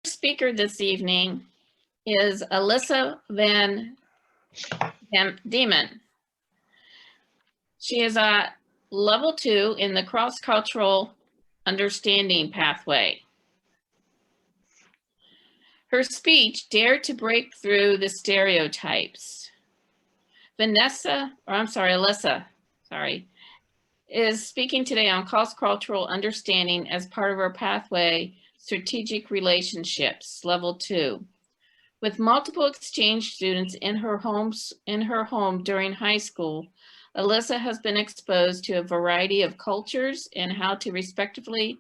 Speaker this evening is Alissa VanDeman. She is a level 2 in the cross-cultural understanding pathway. Her speech, Dare to Break Through the Stereotypes. Alissa, is speaking today on cross-cultural understanding as part of her pathway, Strategic Relationships, Level 2. With multiple exchange students in her home during high school, Alissa has been exposed to a variety of cultures and how to respectfully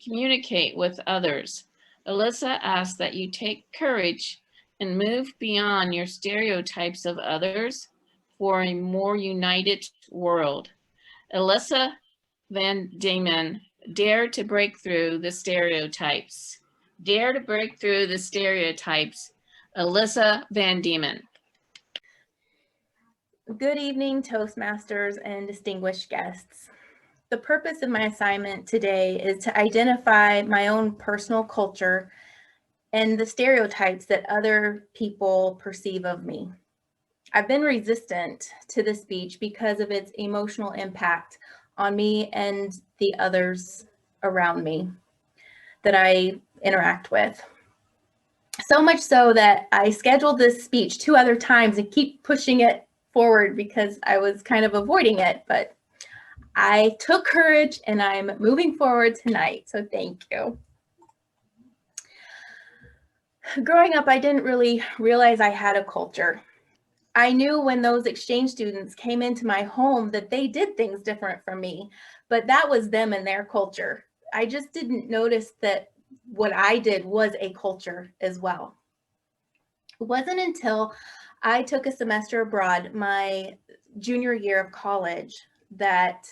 communicate with others. Alissa asks that you take courage and move beyond your stereotypes of others for a more united world. Alissa VanDeman, dare to break through the stereotypes. Dare to break through the stereotypes. Alissa VanDeman. Good evening, Toastmasters and distinguished guests. The purpose of my assignment today is to identify my own personal culture and the stereotypes that other people perceive of me. I've been resistant to this speech because of its emotional impact on me and the others around me that I interact with. So much so that I scheduled this speech 2 other times and keep pushing it forward because I was kind of avoiding it, but I took courage and I'm moving forward tonight, so thank you. Growing up, I didn't really realize I had a culture. I knew when those exchange students came into my home that they did things different from me, but that was them and their culture. I just didn't notice that what I did was a culture as well. It wasn't until I took a semester abroad my junior year of college that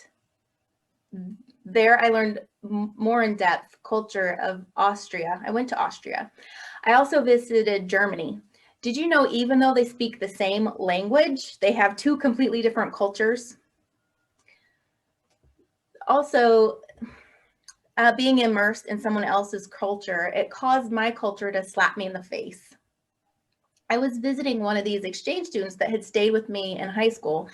there I learned more in depth culture of Austria. I went to Austria. I also visited Germany. Did you know even though they speak the same language, they have 2 completely different cultures? Also, being immersed in someone else's culture, it caused my culture to slap me in the face. I was visiting one of these exchange students that had stayed with me in high school,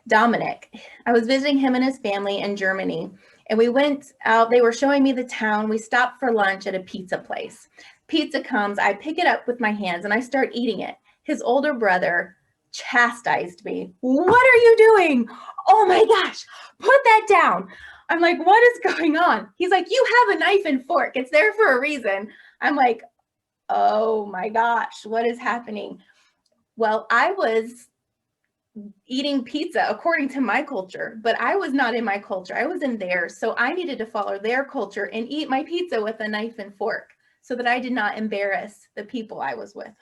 Dominic. I was visiting him and his family in Germany, and we went out. They were showing me the town. We stopped for lunch at a pizza place. Pizza comes, I pick it up with my hands and I start eating it. His older brother chastised me. What are you doing? Oh my gosh, put that down. I'm like, what is going on? He's like, you have a knife and fork. It's there for a reason. I'm like, oh my gosh, what is happening? Well, I was eating pizza according to my culture, but I was not in my culture. I was in theirs. So I needed to follow their culture and eat my pizza with a knife and fork so that I did not embarrass the people I was with.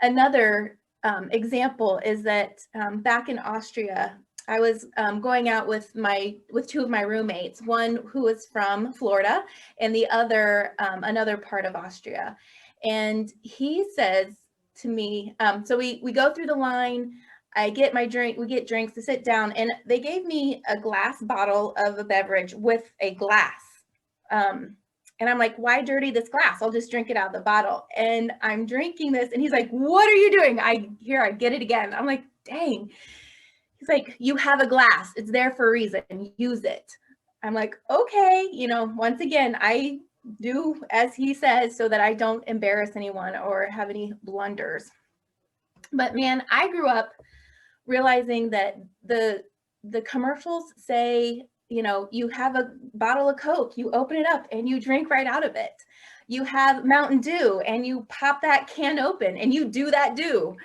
Another example is that back in Austria, I was going out with 2 of my roommates, one who was from Florida and the other another part of Austria. And he says to me, so we go through the line, I get my drink, we get drinks to sit down, and they gave me a glass bottle of a beverage with a glass. And I'm like, why dirty this glass? I'll just drink it out of the bottle. And I'm drinking this, and he's like, what are you doing? I get it again. I'm like, dang. He's like, you have a glass. It's there for a reason. Use it. I'm like, okay. Once again, I do as he says so that I don't embarrass anyone or have any blunders. But man, I grew up realizing that the commercials say, you have a bottle of Coke, you open it up and you drink right out of it. You have Mountain Dew and you pop that can open and you do that do.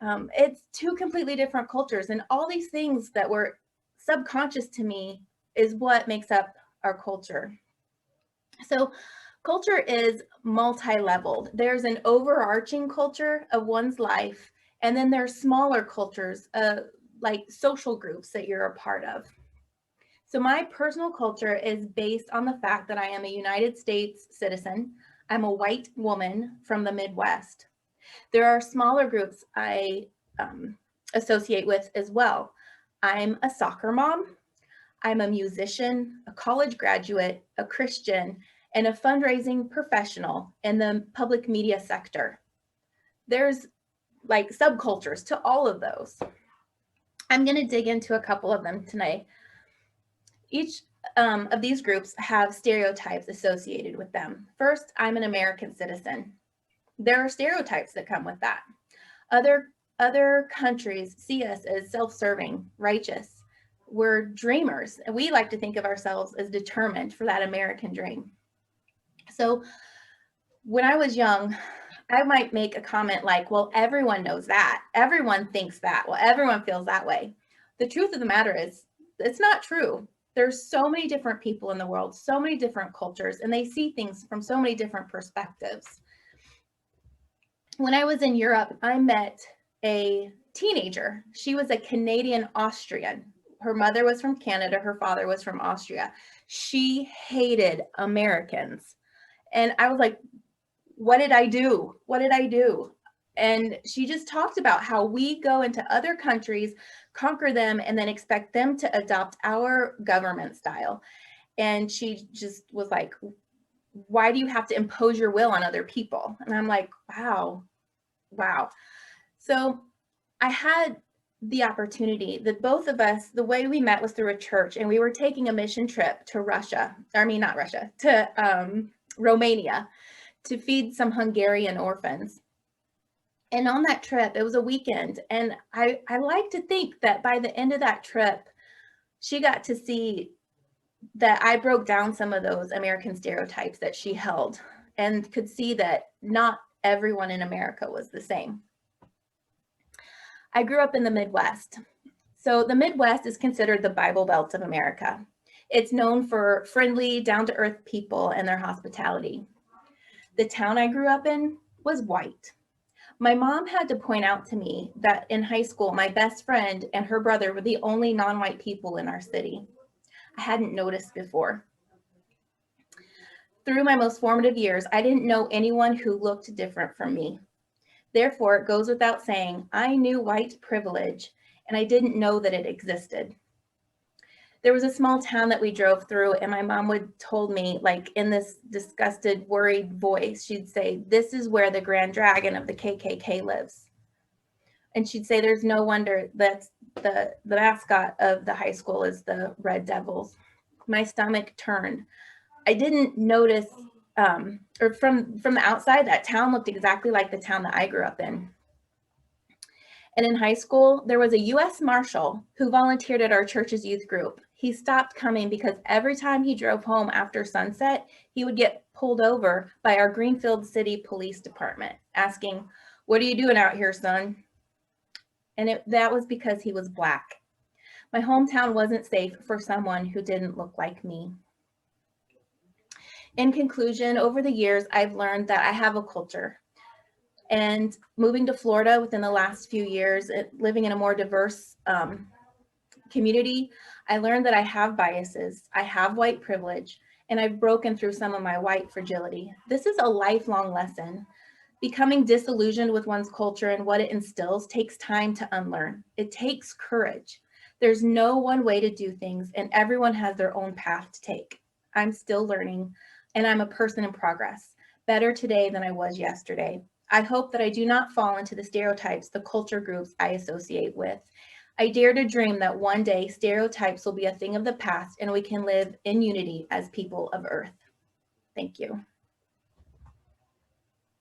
It's 2 completely different cultures, and all these things that were subconscious to me is what makes up our culture. So culture is multi-leveled. There's an overarching culture of one's life, and then there's smaller cultures, like social groups that you're a part of. So my personal culture is based on the fact that I am a United States citizen. I'm a white woman from the Midwest. There are smaller groups I associate with as well. I'm a soccer mom. I'm a musician, a college graduate, a Christian, and a fundraising professional in the public media sector. There's like subcultures to all of those. I'm going to dig into a couple of them tonight. Each of these groups have stereotypes associated with them. First, I'm an American citizen. There are stereotypes that come with that. Other countries see us as self-serving, righteous. We're dreamers, and we like to think of ourselves as determined for that American dream. So when I was young, I might make a comment like, well, everyone knows that. Everyone thinks that. Well, everyone feels that way. The truth of the matter is, it's not true. There's so many different people in the world, so many different cultures, and they see things from so many different perspectives. When I was in Europe, I met a teenager. She was a Canadian Austrian. Her mother was from Canada. Her father was from Austria. She hated Americans. And I was like, what did I do? What did I do? And she just talked about how we go into other countries, conquer them, and then expect them to adopt our government style. And she just was like, why do you have to impose your will on other people? And I'm like, wow. So I had the opportunity that both of us, the way we met was through a church, and we were taking a mission trip to Romania to feed some Hungarian orphans. And on that trip, it was a weekend, and I like to think that by the end of that trip, she got to see that I broke down some of those American stereotypes that she held, and could see that not everyone in America was the same. I grew up in the Midwest. So the Midwest is considered the Bible Belt of America. It's known for friendly, down-to-earth people and their hospitality. The town I grew up in was white. My mom had to point out to me that in high school, my best friend and her brother were the only non-white people in our city. I hadn't noticed before. Through my most formative years, I didn't know anyone who looked different from me. Therefore, it goes without saying, I knew white privilege, and I didn't know that it existed. There was a small town that we drove through, and my mom would told me, like in this disgusted, worried voice, she'd say, this is where the Grand Dragon of the KKK lives. And she'd say, there's no wonder that the mascot of the high school is the Red Devils. My stomach turned. I didn't notice, or from the outside, that town looked exactly like the town that I grew up in. And in high school, there was a U.S. Marshal who volunteered at our church's youth group. He stopped coming because every time he drove home after sunset, he would get pulled over by our Greenfield City Police Department, asking, what are you doing out here, son? And that was because he was Black. My hometown wasn't safe for someone who didn't look like me. In conclusion, over the years, I've learned that I have a culture. And moving to Florida within the last few years, living in a more diverse community, I learned that I have biases, I have white privilege, and I've broken through some of my white fragility. This is a lifelong lesson. Becoming disillusioned with one's culture and what it instills takes time to unlearn. It takes courage. There's no one way to do things, and everyone has their own path to take. I'm still learning, and I'm a person in progress, better today than I was yesterday. I hope that I do not fall into the stereotypes, the culture groups I associate with. I dare to dream that one day stereotypes will be a thing of the past and we can live in unity as people of Earth. Thank you.